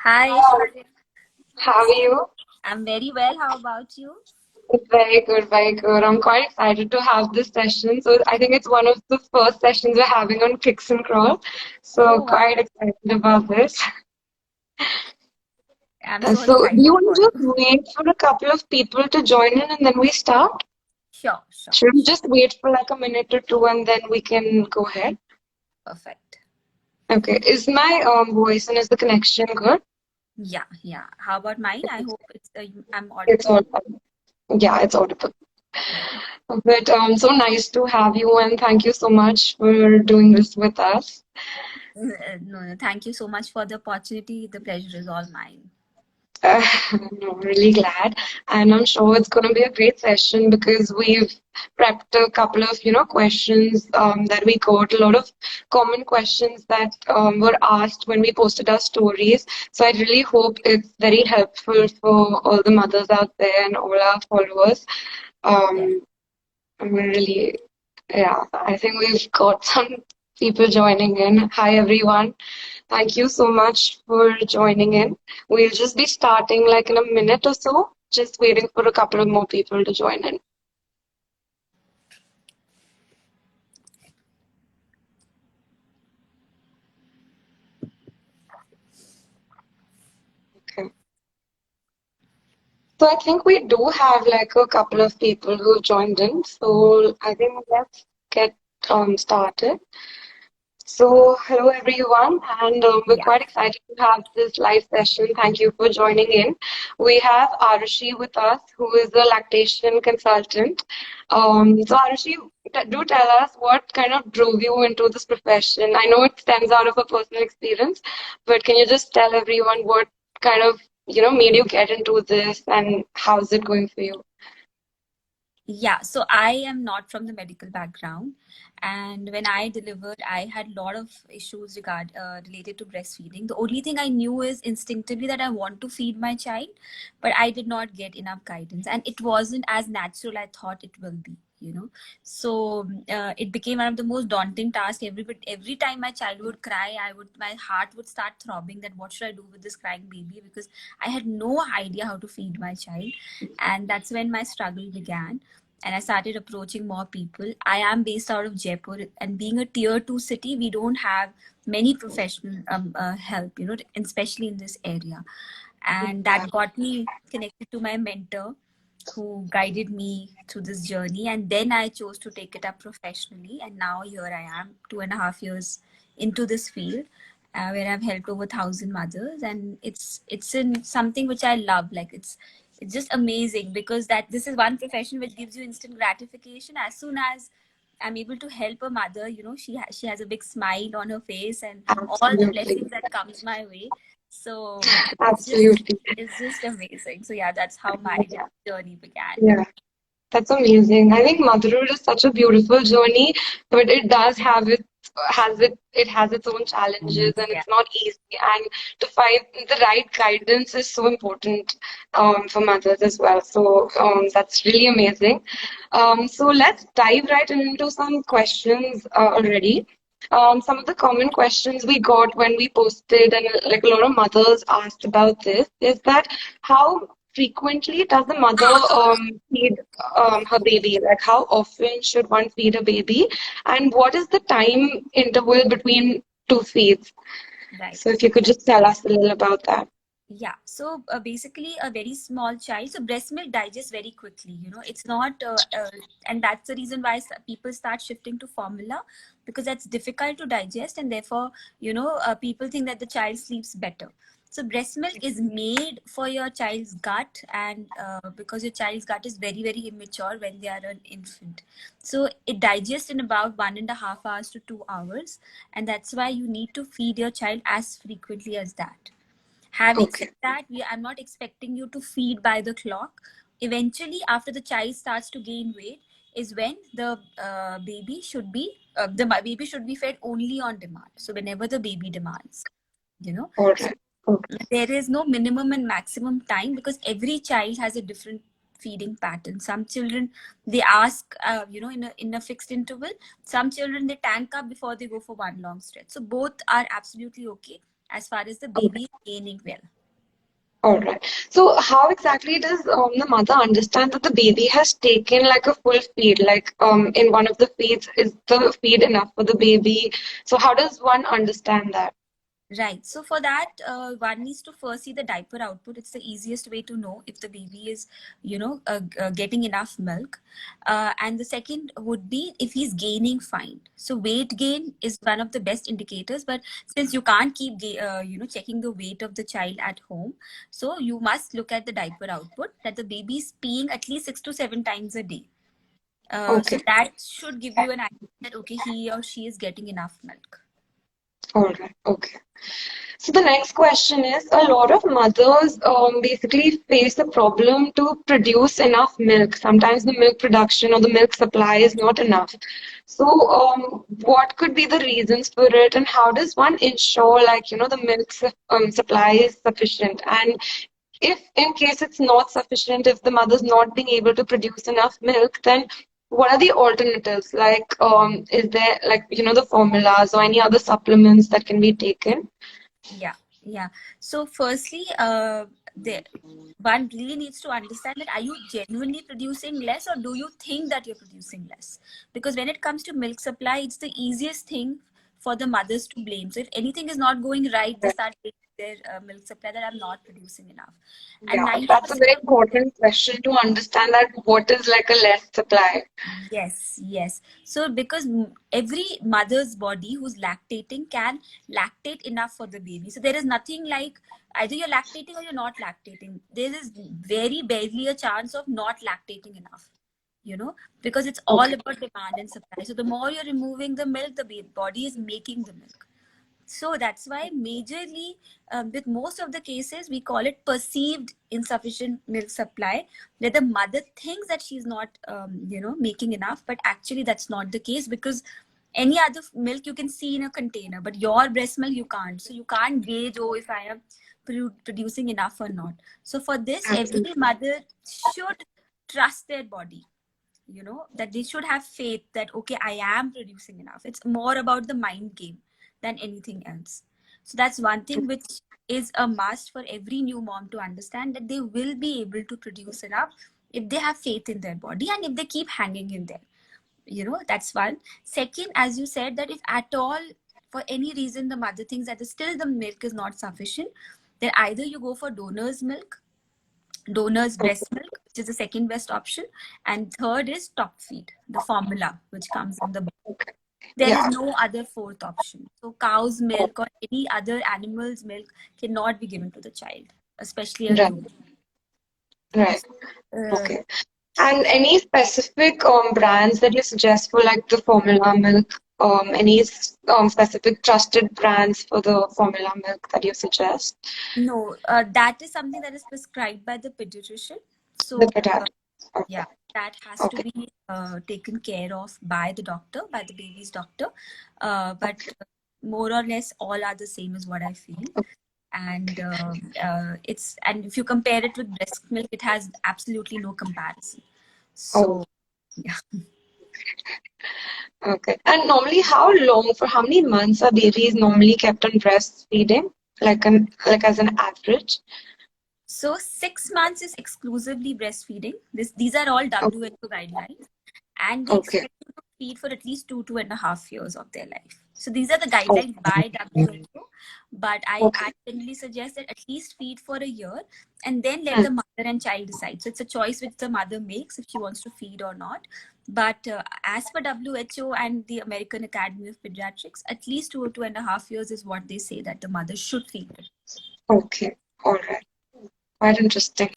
Hi, Shwarya. How are you? I'm very well. How about you? Very good, very good. I'm quite excited to have this session. So I think it's one of the first sessions we're having on Kicks and Crawl. So Oh, wow. quite excited about this. I'm so So do excited you want for to you. just wait for a couple of people to join in and then we start? Sure, sure, Should we sure. just wait for like a minute or two and then we can go ahead? Perfect. Okay. Is my voice and is the connection good? Yeah, yeah. How about mine? I hope I'm It's audible. all yeah, it's audible. Yeah. But so nice to have you and thank you so much for doing this with us. No, no. Thank you so much for the opportunity. The pleasure is all mine. Uh, no, really glad. And I'm sure it's going to be a great session because we've prepped a couple of, questions that we got, a lot of common questions that were asked when we posted our stories. So I really hope it's very helpful for all the mothers out there and all our followers. Yes. Um, I'm really, yeah, I think we've got some people joining in. Hi, everyone. Thank you so much for joining in. We'll just be starting like in a minute or so, just waiting for a couple of more people to join in. Okay. So I think we do have like a couple of people who joined in. So I think let's get started. So, hello everyone, and we're Yeah. quite excited to have this live session. Thank you for joining in. We have Arushi with us, who is a lactation consultant. So, Arushi, do tell us what kind of drove you into this profession. I know it stems out of a personal experience, but can you just tell everyone what kind of made you get into this, and how's it going for you? Yeah, so I am not from the medical background, and when I delivered, I had a lot of issues related to breastfeeding. The only thing I knew is instinctively that I want to feed my child, but I did not get enough guidance, and it wasn't as natural I thought it will be. So it became one of the most daunting tasks. Every time my child would cry, my heart would start throbbing. That what should I do with this crying baby? Because I had no idea how to feed my child, and that's when my struggle began and I started approaching more people. I am based out of Jaipur, and being a tier two city, we don't have many professional help, especially in this area. And Yeah. that got me connected to my mentor who guided me through this journey. And then I chose to take it up professionally. And now here I am, 2.5 years into this field. Where I've helped over 1,000 mothers, and it's in something which I love. Like it's just amazing because that this is one profession which gives you instant gratification. As soon as I'm able to help a mother, she has a big smile on her face and all the Absolutely. blessings that comes my way. So Absolutely. it's just amazing. So yeah, that's how my journey began. Yeah. That's amazing. I think motherhood is such a beautiful journey, but it does have it has its own challenges and Yeah. it's not easy. And to find the right guidance is so important for mothers as well. So that's really amazing. So let's dive right into some questions already. Some of the common questions we got when we posted, and like a lot of mothers asked about this, is that how frequently does the mother feed her baby? Like, how often should one feed a baby? And what is the time interval between two feeds? Right. So, if you could just tell us a little about that. Yeah, so basically a very small child, so breast milk digests very quickly, it's not, and that's the reason why people start shifting to formula because that's difficult to digest, and therefore, people think that the child sleeps better. So breast milk is made for your child's gut, and because your child's gut is very, very immature when they are an infant. So it digests in about 1.5 hours to 2 hours, and that's why you need to feed your child as frequently as that. Having said Okay. that, I'm not expecting you to feed by the clock, Eventually, after the child starts to gain weight, is when the baby should be baby should be fed only on demand. So whenever the baby demands, you know. All So right. Okay. there is no minimum and maximum time because every child has a different feeding pattern. Some children, they ask, in a fixed interval. Some children, they tank up before they go for one long stretch. So both are absolutely okay as far as the Okay. baby is gaining well. All right. So how exactly does the mother understand that the baby has taken like a full feed? Like in one of the feeds, is the feed enough for the baby? So how does one understand that? Right. So for that, one needs to first see the diaper output. It's the easiest way to know if the baby is, getting enough milk. And the second would be if he's gaining fine. So weight gain is one of the best indicators. But since you can't keep, checking the weight of the child at home, so you must look at the diaper output that the baby is peeing at least 6 to 7 times a day. So Okay. that should give you an idea that okay, he or she is getting enough milk. All right. Okay. So the next question is, a lot of mothers basically face the problem to produce enough milk. Sometimes the milk production or the milk supply is not enough. So what could be the reasons for it, and how does one ensure, like, the milk supply is sufficient? And if in case it's not sufficient, if the mother's not being able to produce enough milk, then what are the alternatives? Like, is there like, the formulas or any other supplements that can be taken? Yeah, yeah. So firstly, one really needs to understand that are you genuinely producing less or do you think that you're producing less? Because when it comes to milk supply, it's the easiest thing for the mothers to blame. So if anything is not going right, they start blaming their milk supply that I'm not producing enough. And Yeah, that's a 90% very of important question to understand that what is like a less supply. yes, yes. So because every mother's body who's lactating can lactate enough for the baby. So there is nothing like either you're lactating or you're not lactating. There is very barely a chance of not lactating enough, because it's all Okay. about demand and supply. So the more you're removing the milk, the body is making the milk. So that's why majorly with most of the cases we call it perceived insufficient milk supply, where the mother thinks that she's not making enough, but actually that's not the case because any other milk you can see in a container, but your breast milk you can't. So you can't gauge, oh, if I am producing enough or not. So for this, every Absolutely. mother should trust their body, that they should have faith that okay, I am producing enough. It's more about the mind game than anything else. So that's one thing which is a must for every new mom to understand, that they will be able to produce enough if they have faith in their body and if they keep hanging in there. That's one. Second, as you said, that if at all for any reason the mother thinks that still the milk is not sufficient, then either you go for donor's Okay. breast milk, which is the second best option, and third is top feed, the formula which comes in the box. Okay. There is Yeah. no other fourth option. So cow's Oh, milk or any other animal's milk cannot be given to the child, especially a right. new. Right. Uh, Okay. And any specific brands that you suggest for like the formula milk? Any specific trusted brands for the formula milk that you suggest? no, that is something that is prescribed by the pediatrician. The So potato. yeah, Okay. that has to Okay. be taken care of by the doctor, by the baby's doctor. But Okay. more or less all are the same is what I feel. And Okay. and if you compare it with breast milk, it has absolutely no comparison. Oh, So yeah. okay. And normally, how long, for how many months are babies normally kept on breastfeeding? Like as an average? So 6 months is exclusively breastfeeding. These are all Okay. WHO guidelines, and they Okay. expect you to feed for at least 2.5 years of their life. So these are the Oh, guidelines by WHO, but I okay. generally suggest that at least feed for a year and then let Hmm. the mother and child decide. So it's a choice which the mother makes if she wants to feed or not. But as per WHO and the American Academy of Pediatrics, at least 2.5 years is what they say that the mother should feed. Okay. All right. Quite interesting.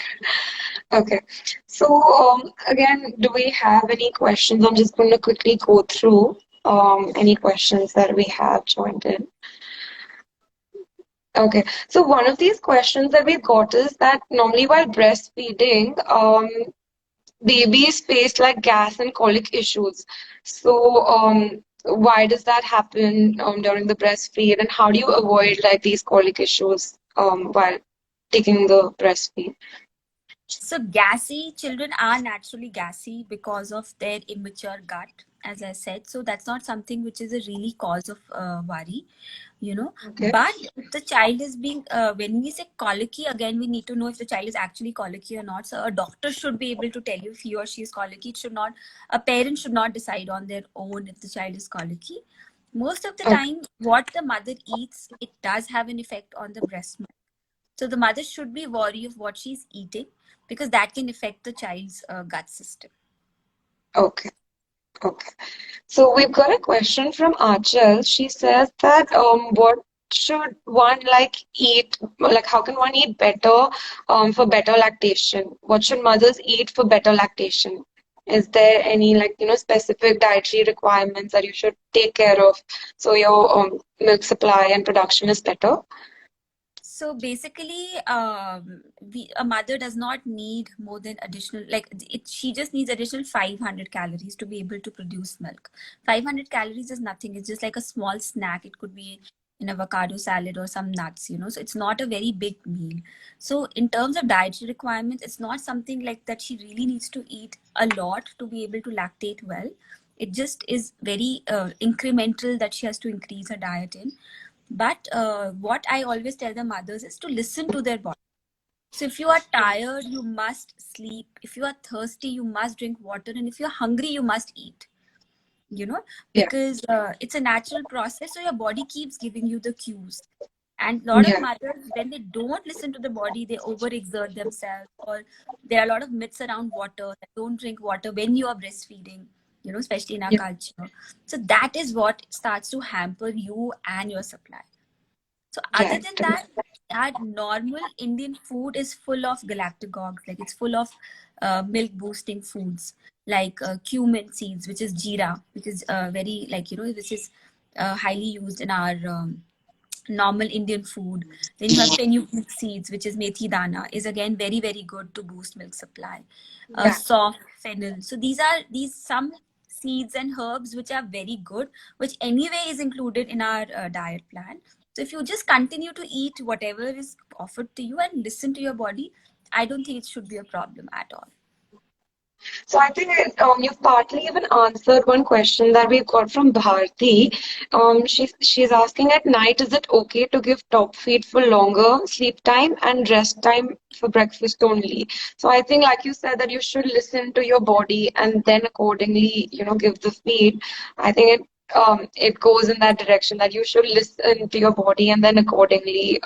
Okay. So, again, do we have any questions? I'm just going to quickly go through any questions that we have joined in. Okay. So, one of these questions that we got is that normally while breastfeeding, babies face like gas and colic issues. So, why does that happen during the breastfeed, and how do you avoid like these colic issues while taking the breastfeed? So gassy children are naturally gassy because of their immature gut, as I said. So that's not something which is a really cause of worry, you know. Okay. But if the child is being, when we say colicky, again, we need to know if the child is actually colicky or not. So a doctor should be able to tell you if he or she is colicky. It should not, a parent should not decide on their own if the child is colicky. Most of the Okay. time, what the mother eats, it does have an effect on the breast milk. So the mother should be wary of what she's eating because that can affect the child's gut system. Okay. Okay. So we've got a question from Achal. She says that what should one like eat? Like, how can one eat better for better lactation? What should mothers eat for better lactation? Is there any like specific dietary requirements that you should take care of so your milk supply and production is better? So basically, a mother does not need more than additional, like it, she just needs additional 500 calories to be able to produce milk. 500 calories is nothing. It's just like a small snack. It could be an avocado salad or some nuts, you know. So it's not a very big meal. So in terms of dietary requirements, it's not something like that she really needs to eat a lot to be able to lactate well. It just is very incremental that she has to increase her diet in. But what I always tell the mothers is to listen to their body. So if you are tired, you must sleep. If you are thirsty, you must drink water. And if you're hungry, you must eat, you know, Yeah. because it's a natural process. So your body keeps giving you the cues. And a lot of Yeah. mothers, when they don't listen to the body, they overexert themselves. Or there are a lot of myths around water. Don't drink water when you are breastfeeding, you know, especially in our Yeah. culture. So that is what starts to hamper you and your supply. So other Right. than that, our normal Indian food is full of galactagogues. Like it's full of milk boosting foods like cumin seeds, which is jeera, which is very like, you know, which is highly used in our normal Indian food. Then you have fenugreek seeds, which is methi dana, is again very, very good to boost milk supply. Yeah. Soft fennel. So these some seeds and herbs which are very good, which anyway is included in our diet plan. So if you just continue to eat whatever is offered to you and listen to your body, I don't think it should be a problem at all. So I think you've partly even answered one question that we've got from Bharti. She's asking at night, is it okay to give top feed for longer sleep time and rest time for breakfast only? So I think, like you said, that you should listen to your body and then accordingly, give the feed. I think it goes in that direction that you should listen to your body and then accordingly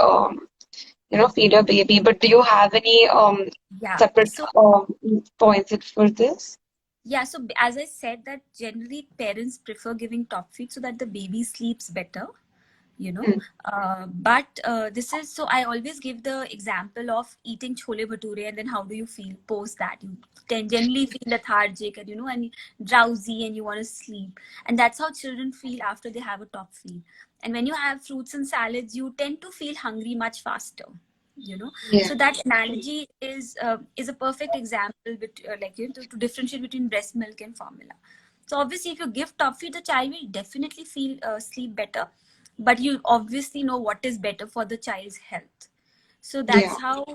feed your baby. But do you have any Yeah. separate So points for this? yeah, so as I said that generally parents prefer giving top feed so that the baby sleeps better, you know. Mm. But this is, so I always give the example of eating chole bhature and then how do you feel post that? You generally feel lethargic and, you know, and drowsy and you want to sleep. And that's how children feel after they have a top feed. And when you have fruits and salads, you tend to feel hungry much faster, you know. Yeah, So that analogy is a perfect example with like, you know, to differentiate between breast milk and formula. So obviously if you give top feed, the child will definitely feel sleep better, but you obviously know what is better for the child's health. So yeah, that's how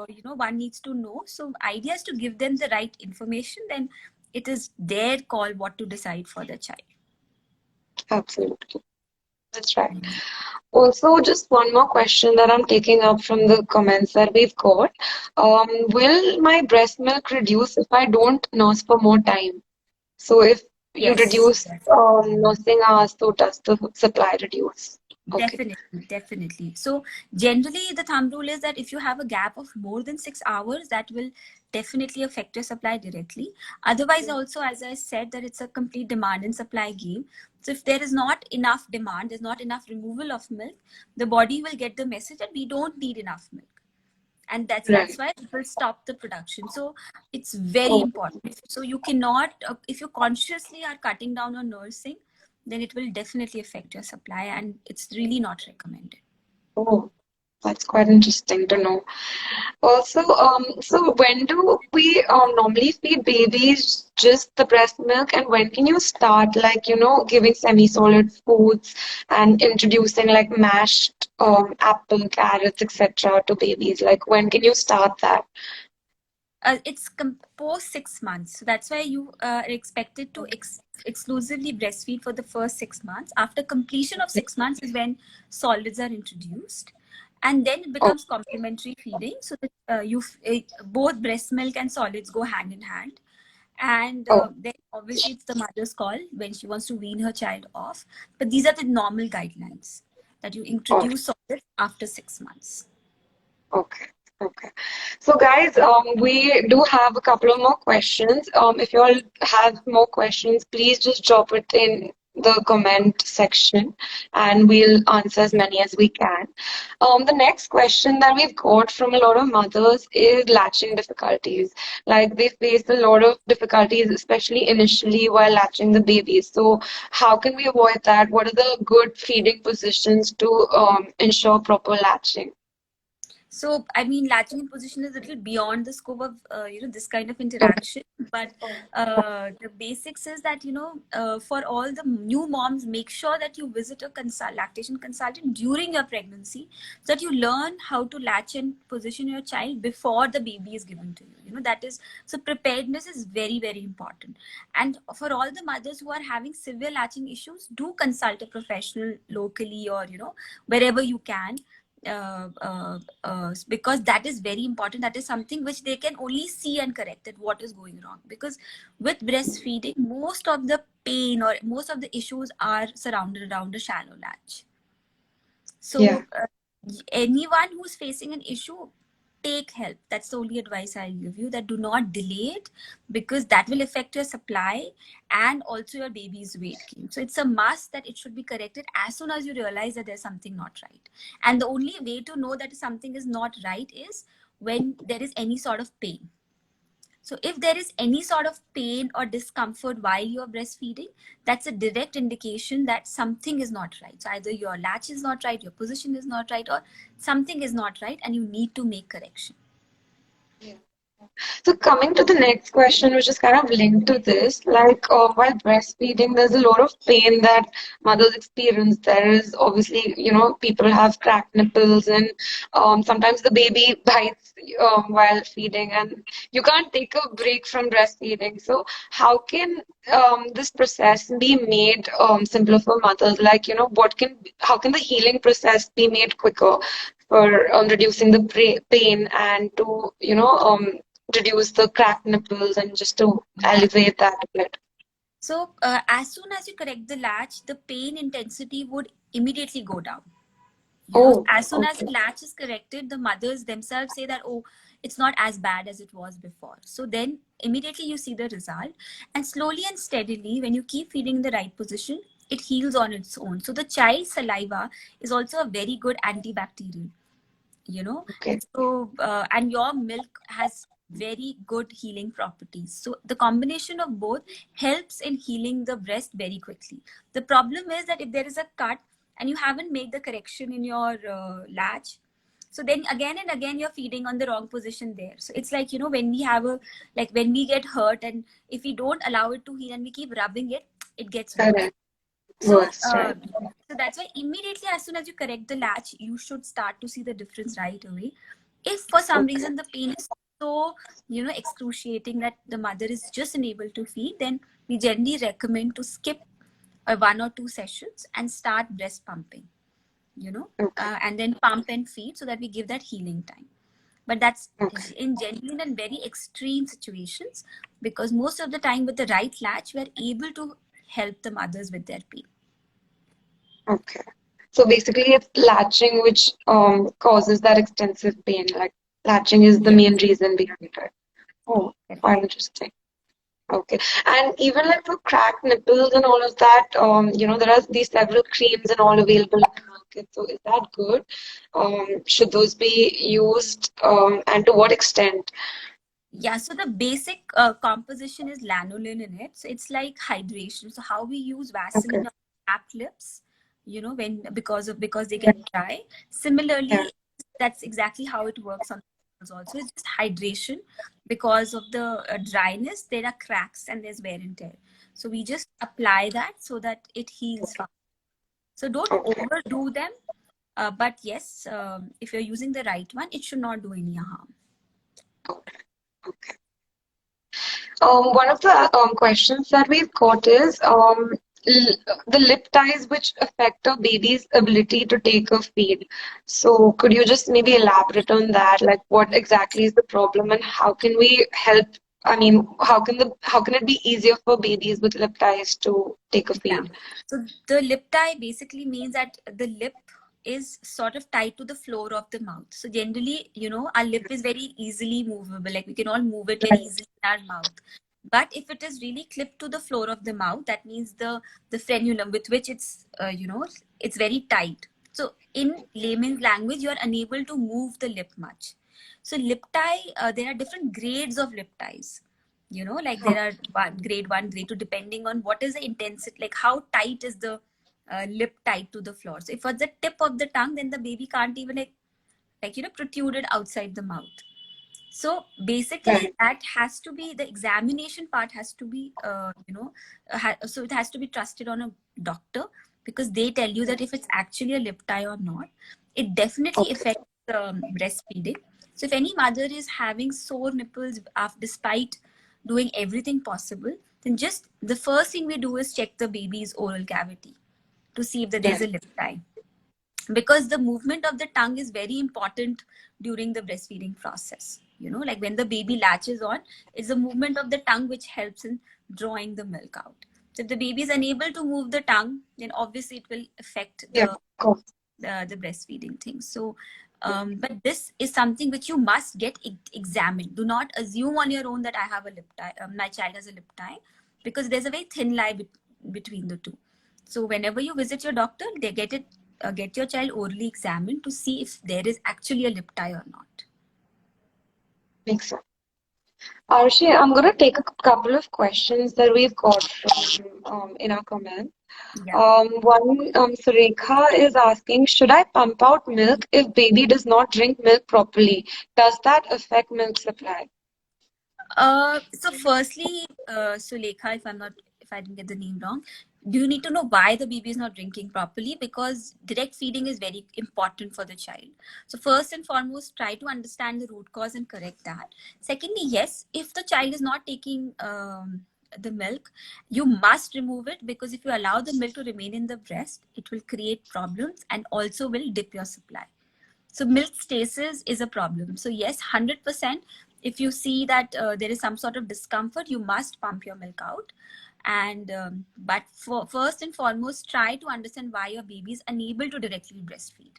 you know, one needs to know. So idea is to give them the right information, then it is their call what to decide for the child. absolutely. That's right. Also, just one more question that I'm taking up from the comments that we've got. Will my breast milk reduce if I don't nurse for more time? So if you Yes, reduce yes. nursing hours, so does the supply reduce? Okay. Definitely, definitely. So generally the thumb rule is that if you have a gap of more than 6 hours, that will definitely affect your supply directly. Otherwise, also, as I said, that it's a complete demand and supply game. So if there is not enough demand, there's not enough removal of milk, the body will get the message that we don't need enough milk. And that's Right. why it will stop the production. So it's very Oh, important. So you cannot, if you consciously are cutting down on nursing, then it will definitely affect your supply and it's really not recommended. oh. That's quite interesting to know. Also, so when do we normally feed babies just the breast milk, and when can you start, like, giving semi-solid foods and introducing like mashed apple, carrots, etc. to babies? Like, when can you start that? It's post 6 months. So that's why you are expected to exclusively breastfeed for the first 6 months. After completion of 6 months is when solids are introduced. And then it Oh, becomes complementary feeding. So that both breast milk and solids go hand in hand. And oh, then obviously it's the mother's call when she wants to wean her child off. But these are the normal guidelines that you oh. introduce solids after 6 months. Okay. Okay. So guys, we do have a couple of more questions. If you all have more questions, please just drop it in the comment section and we'll answer as many as we can. The next question that we've got from a lot of mothers is latching difficulties. Like they face a lot of difficulties, especially initially while latching the baby. So how can we avoid that? What are the good feeding positions to ensure proper latching? So, I mean, latching in position is a little beyond the scope of, this kind of Okay. interaction. But the basics is that, for all the new moms, make sure that you visit a lactation consultant during your pregnancy so that you learn how to latch and position your child before the baby is given to you. That is, so preparedness is very, very important. And for all the mothers who are having severe latching issues, do consult a professional locally or, wherever you can, because that is very important. That is something which they can only see and correct that what is going wrong. Because with breastfeeding, most of the pain or most of the issues are surrounded around a shallow latch. Yeah. So anyone who's facing an issue, take help. That's the only advice I'll give you, that do not delay it, because that will affect your supply and also your baby's weight gain. So it's a must that it should be corrected as soon as you realize that there's something not right. And the only way to know that something is not right is when there is any sort of pain. So if there is any sort of pain or discomfort while you're breastfeeding, that's a direct indication that something is not right. So either your latch is not right, your position is not right, or something is not right and you need to make correction. Yeah. So coming to the next question, which is kind of linked to this, like while breastfeeding, there's a lot of pain that mothers experience. There is obviously, people have cracked nipples, and sometimes the baby bites while feeding, and you can't take a break from breastfeeding. So how can this process be made simpler for mothers? Like, how can the healing process be made quicker for reducing the pain and to, reduce the cracked nipples and just to Yeah. elevate that a bit. So as soon as you correct the latch, the pain intensity would immediately go down. Oh, As soon as okay. the latch is corrected, the mothers themselves say that, oh, it's not as bad as it was before. So then immediately you see the result. And slowly and steadily, when you keep feeding in the right position, it heals on its own. So the child's saliva is also a very good antibacterial, you know. Okay. So and your milk has very good healing properties. So the combination of both helps in healing the breast very quickly. The problem is that if there is a cut and you haven't made the correction in your latch, so then again and again you're feeding on the wrong position there. So it's like, when we have when we get hurt, and if we don't allow it to heal and we keep rubbing it, it gets worse. Correct. So, Worse, right? so that's why immediately as soon as you correct the latch, you should start to see the difference right away. If for some Okay. reason the pain is so, excruciating that the mother is just unable to feed, then we generally recommend to skip 1 or 2 sessions and start breast pumping, Okay. and then pump and feed so that we give that healing time. But that's Okay. in genuine and very extreme situations, because most of the time with the right latch, we're able to help the mothers with their pain. Okay. So basically, it's latching which causes that extensive pain. Like latching is the Yes. main reason behind it. Oh, quite interesting. Okay. And even like for cracked nipples and all of that, there are these several creams and all available in the market. So is that good? Should those be used? And to what extent? Yeah, so the basic composition is lanolin in it. So it's like hydration. So how we use Okay. Vaseline on chapped lips, when because they Yeah. get dry. Yeah. Similarly, that's exactly how it works on the nipples also. It's just hydration. Because of the dryness, there are cracks and there's wear and tear. So we just apply that so that it heals fast. So don't Okay. overdo them. But yes, if you're using the right one, it should not do any harm. Okay. Okay. One of the questions that we've got is the lip ties which affect a baby's ability to take a feed. So could you just maybe elaborate on that? Like what exactly is the problem and how can we help? I mean, how can it be easier for babies with lip ties to take a Yeah. feed? So the lip tie basically means that the lip is sort of tied to the floor of the mouth. So generally, our lip is very easily movable. Like we can all move it very easily in our mouth. But if it is really clipped to the floor of the mouth, that means the frenulum with which it's very tight. So in layman's language, you are unable to move the lip much. So lip tie, there are different grades of lip ties. Like there are grade one, grade two, depending on what is the intensity, like how tight is the lip tied to the floor. So if it's the tip of the tongue, then the baby can't even protrude it outside the mouth. So basically, Right. that has to be the examination part has to be, so it has to be trusted on a doctor because they tell you that if it's actually a lip tie or not. It definitely Okay. affects breastfeeding. So if any mother is having sore nipples despite doing everything possible, then just the first thing we do is check the baby's oral cavity to see if there's a Right. lip tie, because the movement of the tongue is very important during the breastfeeding process. Like when the baby latches on, it's the movement of the tongue which helps in drawing the milk out. So if the baby is unable to move the tongue, then obviously it will affect Yeah, of course. the breastfeeding thing. So but this is something which you must get examined. Do not assume on your own that I have a lip tie, my child has a lip tie, because there's a very thin line between the two. So whenever you visit your doctor, they get your child orally examined to see if there is actually a lip tie or not. Makes sense. Arshi, I'm going to take a couple of questions that we've got from in our comments. Yeah. One, Surekha is asking, should I pump out milk if baby does not drink milk properly? Does that affect milk supply? So firstly, Sulekha, if I didn't get the name wrong, do you need to know why the baby is not drinking properly? Because direct feeding is very important for the child. So first and foremost, try to understand the root cause and correct that. Secondly, yes, if the child is not taking the milk, you must remove it, because if you allow the milk to remain in the breast, it will create problems and also will dip your supply. So milk stasis is a problem. So yes, 100%. If you see that there is some sort of discomfort, you must pump your milk out. And but for first and foremost, try to understand why your baby is unable to directly breastfeed.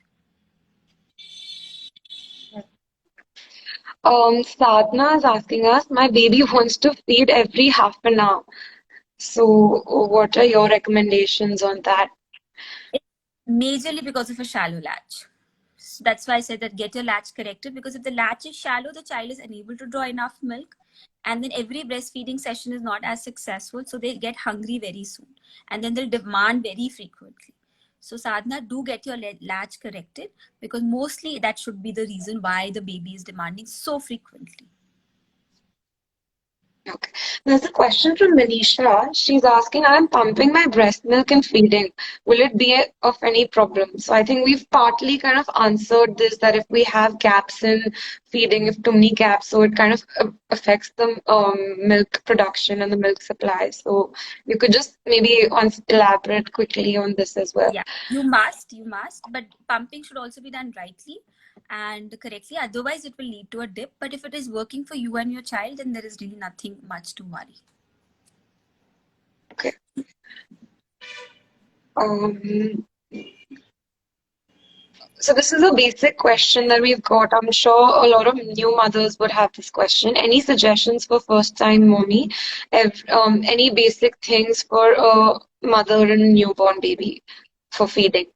Sadhna is asking us, my baby wants to feed every half an hour. So, what are your recommendations on that? It's majorly because of a shallow latch. So that's why I said that get your latch corrected, because if the latch is shallow, the child is unable to draw enough milk, and then every breastfeeding session is not as successful, so they get hungry very soon, and then they'll demand very frequently. So Sadhana, do get your latch corrected, because mostly that should be the reason why the baby is demanding so frequently. Okay. There's a question from Manisha. She's asking, I'm pumping my breast milk and feeding. Will it be of any problem? So I think we've partly kind of answered this, that if we have gaps in feeding, if too many gaps, so it kind of affects the milk production and the milk supply. So you could just maybe elaborate quickly on this as well. Yeah, you must, but pumping should also be done rightly and correctly. Otherwise, it will lead to a dip. But if it is working for you and your child, then there is really nothing much to worry. Okay. Um, So this is a basic question that we've got. I'm sure a lot of new mothers would have this question. Any suggestions for first-time mommy? Any basic things for a mother and a newborn baby for feeding?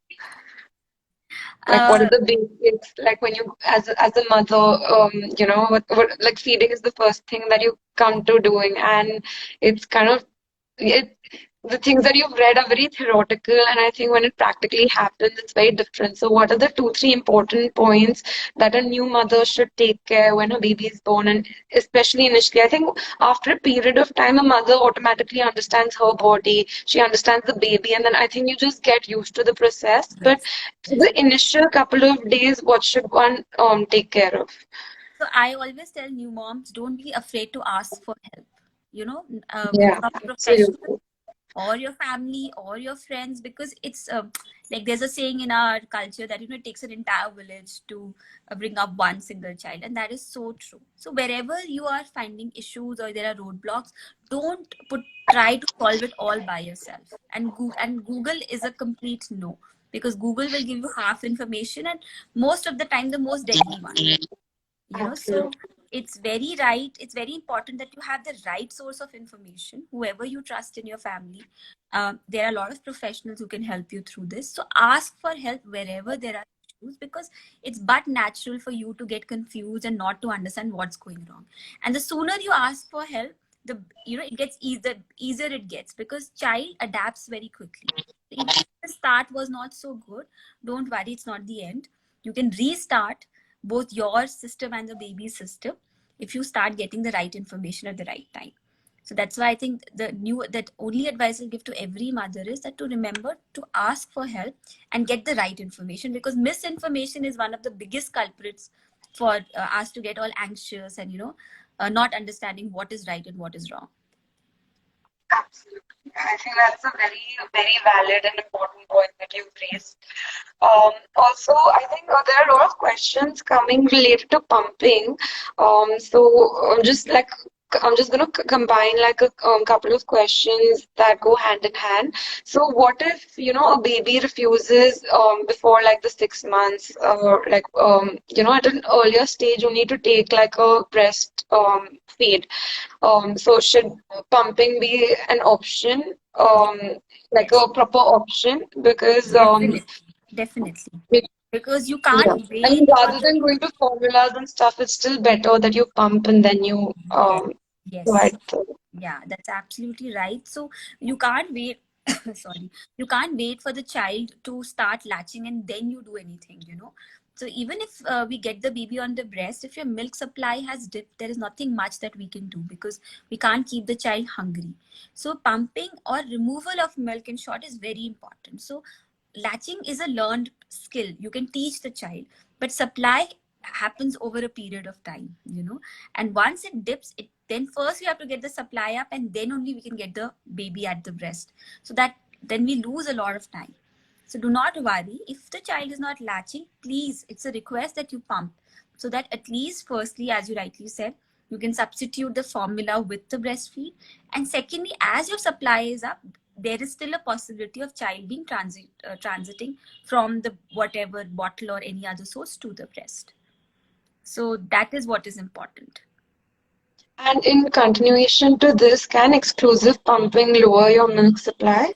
Like what are Uh, the basics? Like when you, as a mother, what like feeding is the first thing that you come to doing, and it's kind of it. the things that you've read are very theoretical, and I think when it practically happens, it's very different. So, what are the two, three important points that a new mother should take care when her baby is born, and especially initially? I think after a period of time, a mother automatically understands her body, she understands the baby, and then I think you just get used to the process. But Yes. the initial couple of days, what should one take care of? So I always tell new moms, don't be afraid to ask for help. Yeah, From professionals absolutely. or your family or your friends, because it's like there's a saying in our culture that it takes an entire village to bring up one single child, and that is so true. So wherever you are finding issues or there are roadblocks, don't try to solve it all by yourself. And Google is a complete no, because Google will give you half information, and most of the time the most deadly one. So Absolutely. it's very important that you have the right source of information, whoever you trust in your family. There are a lot of professionals who can help you through this, so ask for help wherever there are issues, because it's but natural for you to get confused and not to understand what's going wrong. And the sooner you ask for help, the it gets easier it gets, because child adapts very quickly. Even if the start was not so good, don't worry, it's not the end. You can restart both your system and the baby's system if you start getting the right information at the right time. So that's why I think that only advice I'll give to every mother is that to remember to ask for help and get the right information, because misinformation is one of the biggest culprits for us to get all anxious and not understanding what is right and what is wrong. Absolutely. I think that's a very, very valid and important point that you've raised. Also, I think there are a lot of questions coming related to pumping. Just like I'm just going to combine like a couple of questions that go hand in hand. So, what if a baby refuses before like the 6 months, or like at an earlier stage, you need to take like a breast feed. So should pumping be an option, like Yes, a proper option? Because definitely, definitely, because you yeah, can't I mean, wait for rather the than going to formulas and stuff, it's still better that you pump and then you yes, yes. provide the. Yeah, that's absolutely right. So you can't wait. Sorry, you can't wait for the child to start latching and then you do anything. So even if we get the baby on the breast, if your milk supply has dipped, there is nothing much that we can do, because we can't keep the child hungry. So pumping or removal of milk, in short, is very important. So latching is a learned skill. You can teach the child, but supply happens over a period of time. And once it dips, it then first we have to get the supply up, and then only we can get the baby at the breast. So that then we lose a lot of time. So do not worry if the child is not latching. Please, it's a request that you pump, so that at least firstly, as you rightly said, you can substitute the formula with the breastfeed. And secondly, as your supply is up, there is still a possibility of child being transiting from the whatever bottle or any other source to the breast. So that is what is important. And in continuation to this, can exclusive pumping lower your milk supply?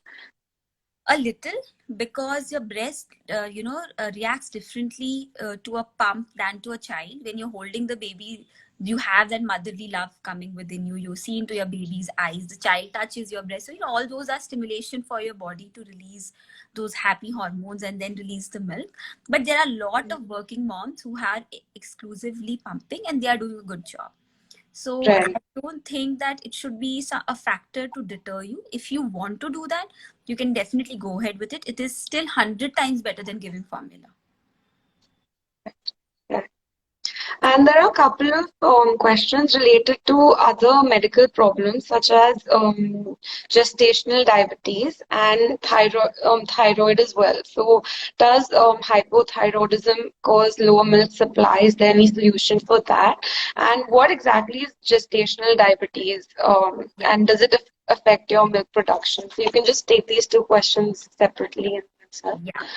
A little, because your breast reacts differently to a pump than to a child. When you're holding the baby, you have that motherly love coming within you. You see into your baby's eyes, the child touches your breast, so all those are stimulation for your body to release those happy hormones and then release the milk. But there are a lot of working moms who are exclusively pumping, and they are doing a good job. So Right. I don't think that it should be a factor to deter you. If you want to do that, you can definitely go ahead with it. It is still 100 times better than giving formula. Right. And there are a couple of questions related to other medical problems such as gestational diabetes and thyroid as well. So, does hypothyroidism cause lower milk supply? Is there any solution for that? And what exactly is gestational diabetes? Yeah. And does it affect your milk production? So, you can just take these two questions separately and answer. Yeah.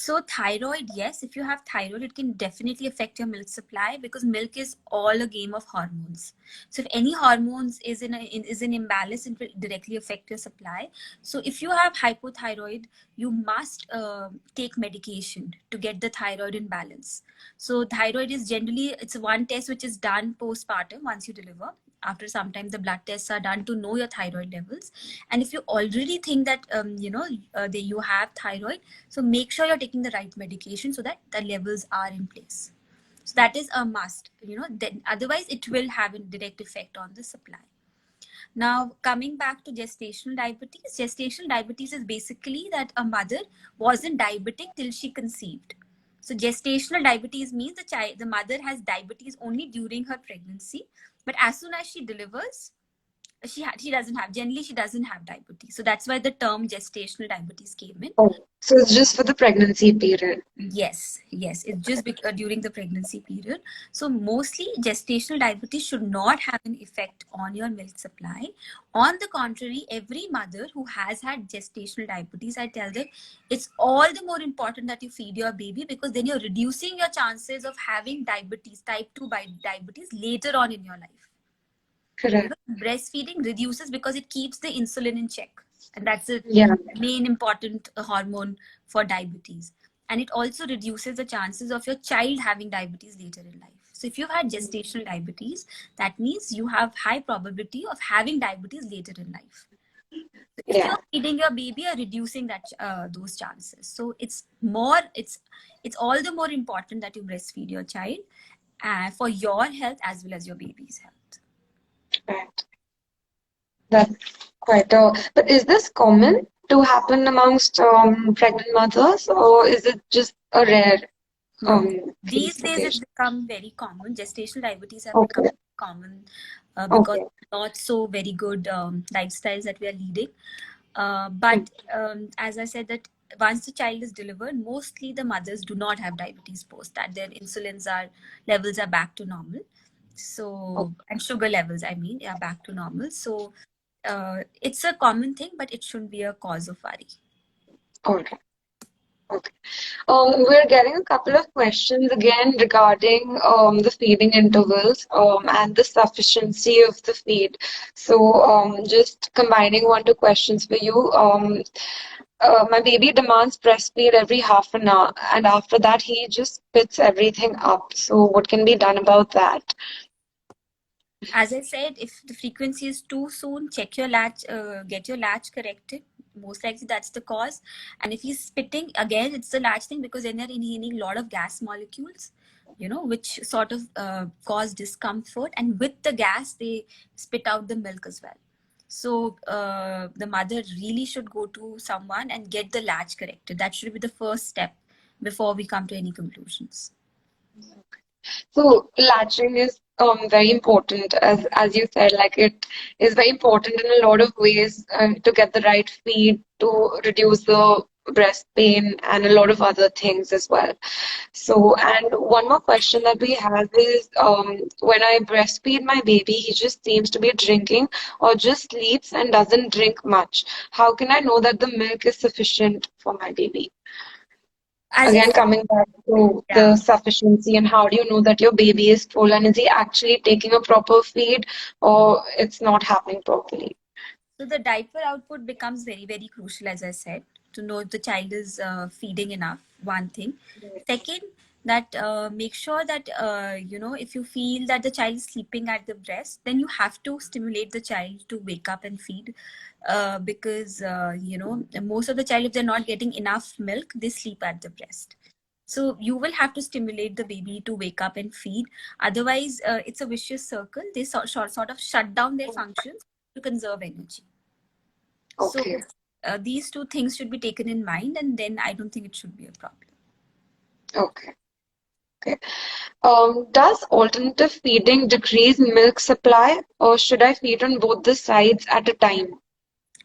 So thyroid, yes, if you have thyroid, it can definitely affect your milk supply, because milk is all a game of hormones. So if any hormones is in imbalance, it will directly affect your supply. So if you have hypothyroid, you must take medication to get the thyroid in balance. So thyroid is generally, it's one test which is done postpartum once you deliver. after some time the blood tests are done to know your thyroid levels. And if you already think that you have thyroid, so make sure you're taking the right medication so that the levels are in place. So that is a must, then otherwise it will have a direct effect on the supply. Now, coming back to gestational diabetes is basically that a mother wasn't diabetic till she conceived. So gestational diabetes means the mother has diabetes only during her pregnancy, but as soon as she delivers, she doesn't have diabetes. So that's why the term gestational diabetes came in. Oh, so it's just for the pregnancy period. Yes, it's just during the pregnancy period. So mostly gestational diabetes should not have an effect on your milk supply. On the contrary, every mother who has had gestational diabetes, I tell them it's all the more important that you feed your baby, because then you're reducing your chances of having diabetes, type 2 diabetes later on in your life. Correct. Breastfeeding reduces because it keeps the insulin in check, and that's the main important hormone for diabetes. And it also reduces the chances of your child having diabetes later in life. So if you've had gestational diabetes, that means you have high probability of having diabetes later in life. So if you're feeding your baby, you're reducing those chances. So it's all the more important that you breastfeed your child for your health as well as your baby's health. Right. That's quite a. But is this common to happen amongst pregnant mothers, or is it just a rare No, case these days it's occasion? become very common. Gestational diabetes have become common because not so very good lifestyles that we are leading. But as I said, that once the child is delivered, mostly the mothers do not have diabetes post that. Their levels are back to normal. So, and sugar levels, I mean, are back to normal. So it's a common thing, but it shouldn't be a cause of worry. All right. Okay. We're getting a couple of questions again regarding the feeding intervals and the sufficiency of the feed. So, just combining one, two questions for you. My baby demands breastfeed every half an hour, and after that, he just spits everything up. So, what can be done about that? As I said, if the frequency is too soon, check your latch, get your latch corrected. Most likely that's the cause. And if he's spitting, again, it's the latch thing, because then they're inhaling a lot of gas molecules, which sort of cause discomfort. And with the gas, they spit out the milk as well. So the mother really should go to someone and get the latch corrected. That should be the first step before we come to any conclusions. So latching is very important, as you said, like it is very important in a lot of ways to get the right feed, to reduce the breast pain, and a lot of other things as well. So, and one more question that we have is when I breastfeed my baby, he just seems to be drinking or just sleeps and doesn't drink much. How can I know that the milk is sufficient for my baby? Again, coming back to the sufficiency, and how do you know that your baby is full, and is he actually taking a proper feed or it's not happening properly? So the diaper output becomes very, very crucial, as I said, to know if the child is feeding enough, one thing. Second, that make sure that, if you feel that the child is sleeping at the breast, then you have to stimulate the child to wake up and feed, because, most of the child, if they're not getting enough milk, they sleep at the breast. So you will have to stimulate the baby to wake up and feed. Otherwise, it's a vicious circle. They sort of shut down their functions to conserve energy. Okay. So these two things should be taken in mind, and then I don't think it should be a problem. Okay. Okay. Does alternative feeding decrease milk supply, or should I feed on both the sides at a time?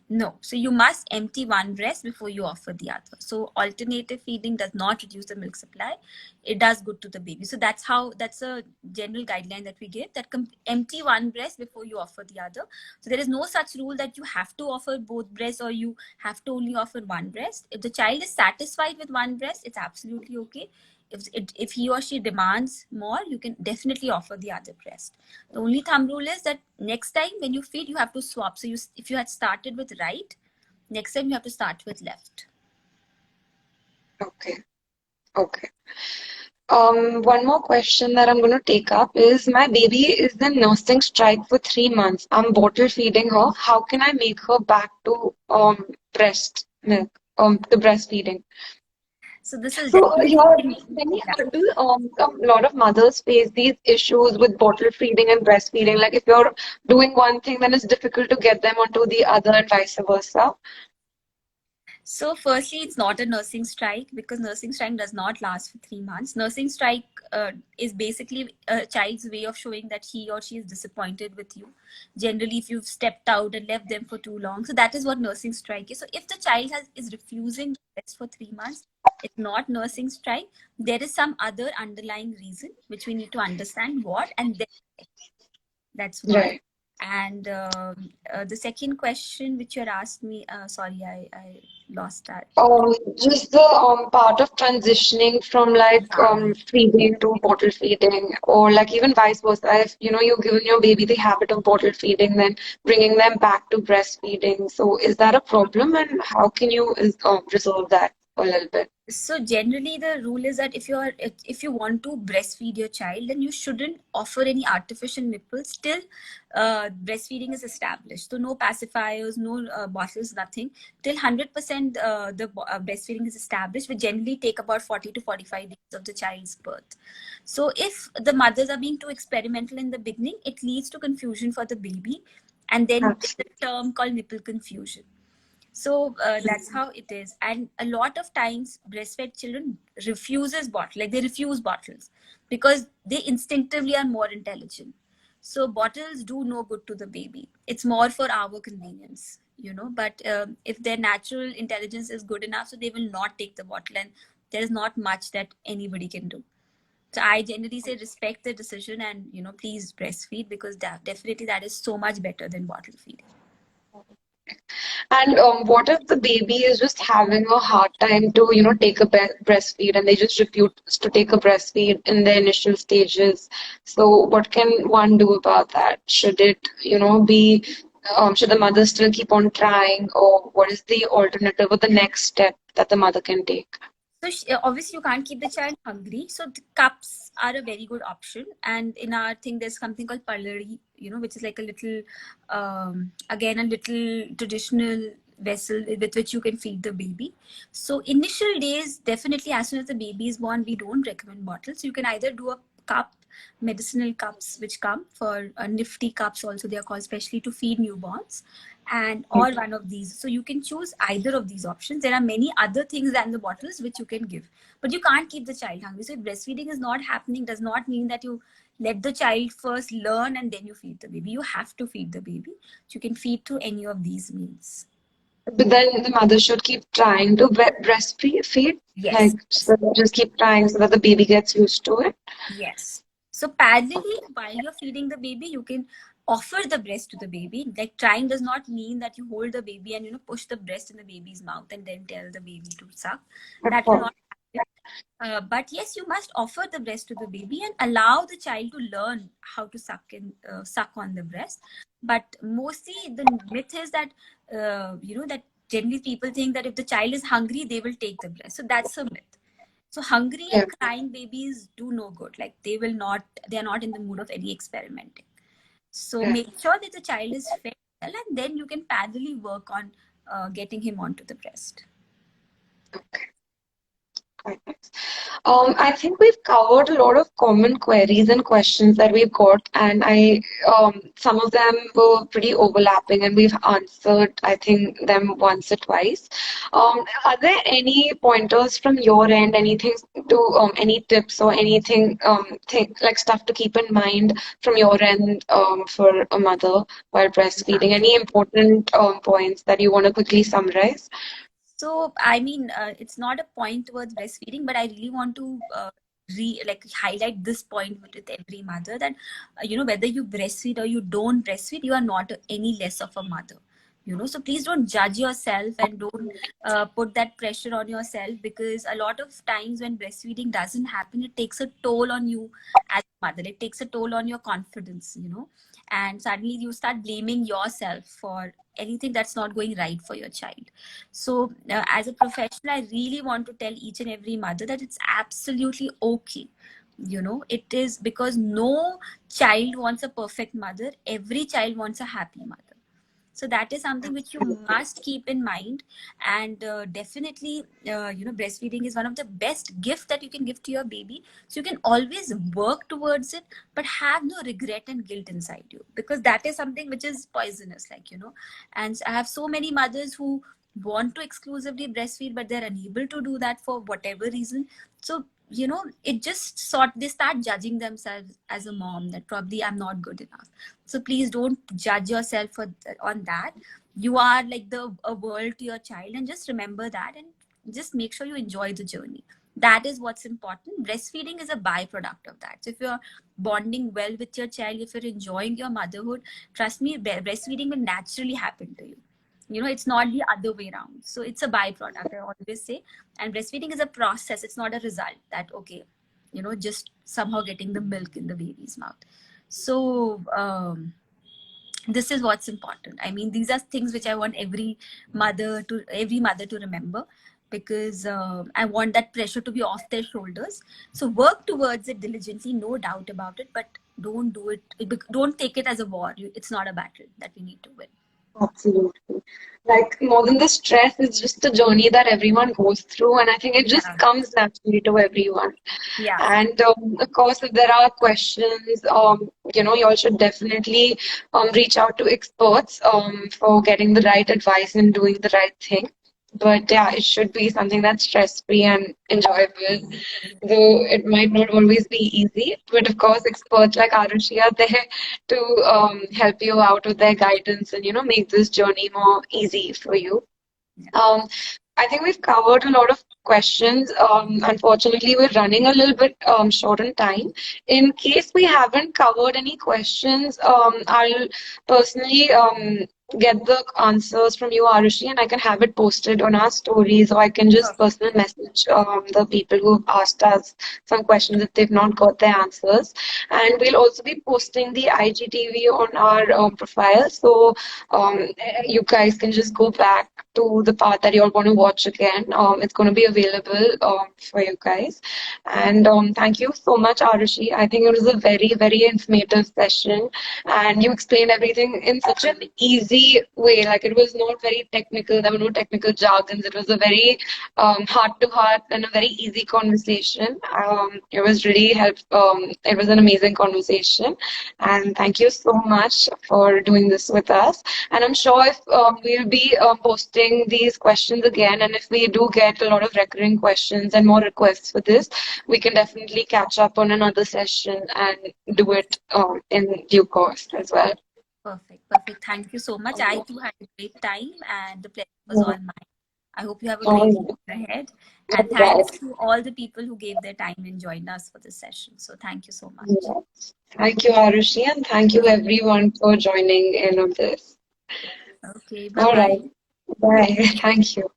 No. So you must empty one breast before you offer the other. So alternative feeding does not reduce the milk supply. It does good to the baby. So that's a general guideline that we give, that empty one breast before you offer the other. So there is no such rule that you have to offer both breasts or you have to only offer one breast. If the child is satisfied with one breast, it's absolutely okay. If he or she demands more, you can definitely offer the other breast. The only thumb rule is that next time when you feed, you have to swap. So if you had started with right, next time you have to start with left. Okay. Okay. One more question that I'm going to take up is my baby is in nursing strike for 3 months. I'm bottle feeding her. How can I make her back to breast milk, to breastfeeding? So this is So here, definitely, yeah. do a lot of mothers face these issues with bottle feeding and breastfeeding? Like if you're doing one thing, then it's difficult to get them onto the other and vice versa. So, firstly, it's not a nursing strike because nursing strike does not last for 3 months. Nursing strike is basically a child's way of showing that he or she is disappointed with you. Generally, if you've stepped out and left them for too long, so that is what nursing strike is. So, if the child is refusing to rest for 3 months, it's not nursing strike. There is some other underlying reason which we need to understand what, and then that's one. Right. And the second question which you had asked me, sorry, I lost that. Just the part of transitioning from like Yeah. feeding to bottle feeding, or like even vice versa. If you've given your baby the habit of bottle feeding, then bringing them back to breastfeeding. So is that a problem, and how can you resolve that a little bit? So generally the rule is that if you want to breastfeed your child, then you shouldn't offer any artificial nipples till breastfeeding is established. So no pacifiers, no bottles, nothing till 100% breastfeeding is established, which generally take about 40 to 45 days of the child's birth. So if the mothers are being too experimental in the beginning, it leads to confusion for the baby, and then there's Absolutely. a term called nipple confusion. So that's how it is. And a lot of times breastfed children refuses bottle, like they refuse bottles because they instinctively are more intelligent. So bottles do no good to the baby. It's more for our convenience, but if their natural intelligence is good enough, so they will not take the bottle, and there is not much that anybody can do. So I generally say respect the decision, and please breastfeed, because definitely that is so much better than bottle feeding. And what if the baby is just having a hard time to, take a breastfeed and they just refuse to take a breastfeed in the initial stages? So what can one do about that? Should it, should the mother still keep on trying, or what is the alternative or the next step that the mother can take? So obviously you can't keep the child hungry. So the cups are a very good option. And in our thing, there's something called pullery, which is like a little, again, a little traditional vessel with which you can feed the baby. So initial days, definitely as soon as the baby is born, we don't recommend bottles. So you can either do a cup, medicinal cups, which come for nifty cups also, they are called, specially to feed newborns, and or one of these. So you can choose either of these options. There are many other things than the bottles which you can give, but you can't keep the child hungry. So if breastfeeding is not happening, does not mean that you let the child first learn and then you feed the baby. You have to feed the baby. So you can feed through any of these means. But then the mother should keep trying to breastfeed, like Yes. just keep trying so that the baby gets used to it. Yes. So parallelly, while you're feeding the baby, you can offer the breast to the baby. Like, trying does not mean that you hold the baby and push the breast in the baby's mouth and then tell the baby to suck. Of That will course. not happen. But yes, you must offer the breast to the baby and allow the child to learn how to suck on the breast. But mostly the myth is that that generally people think that if the child is hungry, they will take the breast. So that's a myth. So hungry Yeah. and crying babies do no good. Like, they are not in the mood of any experimenting. So Yeah. make sure that the child is fed well, and then you can parallelly work on getting him onto the breast. Okay. Quite nice. I think we've covered a lot of common queries and questions that we've got, and some of them were pretty overlapping, and we've answered, I think, them once or twice. Are there any pointers from your end, anything any tips or anything, like stuff to keep in mind from your end, for a mother while breastfeeding? Any important points that you want to quickly summarize? So, I mean, it's not a point towards breastfeeding, but I really want to highlight this point with every mother, that whether you breastfeed or you don't breastfeed, you are not any less of a mother. So please don't judge yourself, and don't put that pressure on yourself, because a lot of times when breastfeeding doesn't happen, it takes a toll on you as a mother. It takes a toll on your confidence. and suddenly you start blaming yourself for anything that's not going right for your child. So as a professional, I really want to tell each and every mother that it's absolutely okay. It is, because no child wants a perfect mother, every child wants a happy mother. So that is something which you must keep in mind. And definitely, breastfeeding is one of the best gifts that you can give to your baby. So you can always work towards it, but have no regret and guilt inside you, because that is something which is poisonous, and I have so many mothers who want to exclusively breastfeed, but they're unable to do that for whatever reason. So it just they start judging themselves as a mom, that probably I'm not good enough. So please don't judge yourself on that. You are like a world to your child, and just remember that, and just make sure you enjoy the journey. That is what's important. Breastfeeding is a byproduct of that. So if you're bonding well with your child, if you're enjoying your motherhood, trust me, breastfeeding will naturally happen to you. It's not the other way around. So it's a byproduct, I always say. And breastfeeding is a process. It's not a result that, okay, just somehow getting the milk in the baby's mouth. So this is what's important. I mean, these are things which I want every mother to remember, because I want that pressure to be off their shoulders. So work towards it diligently, no doubt about it, but don't take it as a war. It's not a battle that we need to win. Absolutely. Like more than the stress, it's just a journey that everyone goes through, and I think it just Yeah. comes naturally to everyone. Yeah. And of course, if there are questions, you all should definitely reach out to experts for getting the right advice and doing the right thing. But yeah, it should be something that's stress-free and enjoyable, though it might not always be easy. But of course, experts like Arushi are there to help you out with their guidance and, make this journey more easy for you. Yeah. Um, I think we've covered a lot of questions. Unfortunately, we're running a little bit short on time. In case we haven't covered any questions, I'll personally get the answers from you, Arushi, and I can have it posted on our stories, or I can just Perfect. personal message the people who've asked us some questions if they've not got their answers. And we'll also be posting the IGTV on our profile, so you guys can just go back to the part that you're going to watch again. It's going to be available for you guys. And thank you so much, Arushi. I think it was a very, very informative session, and you explained everything in such an easy way. Like it was not very technical. There were no technical jargons. It was a very heart to heart and a very easy conversation. It was really it was an amazing conversation, and thank you so much for doing this with us. And I'm sure if we'll be posting these questions again, and if we do get a lot of recurring questions and more requests for this, we can definitely catch up on another session and do it in due course as well. Perfect. Perfect. Thank you so much. I too had a great time, and the pleasure was all mine. I hope you have a All great right. week ahead. All And thanks right. to all the people who gave their time and joined us for this session. So thank you so much. Yes. Thank you, Arushi, and thank you everyone for joining in on this. Okay. Bye All right. bye. Bye. Thank you.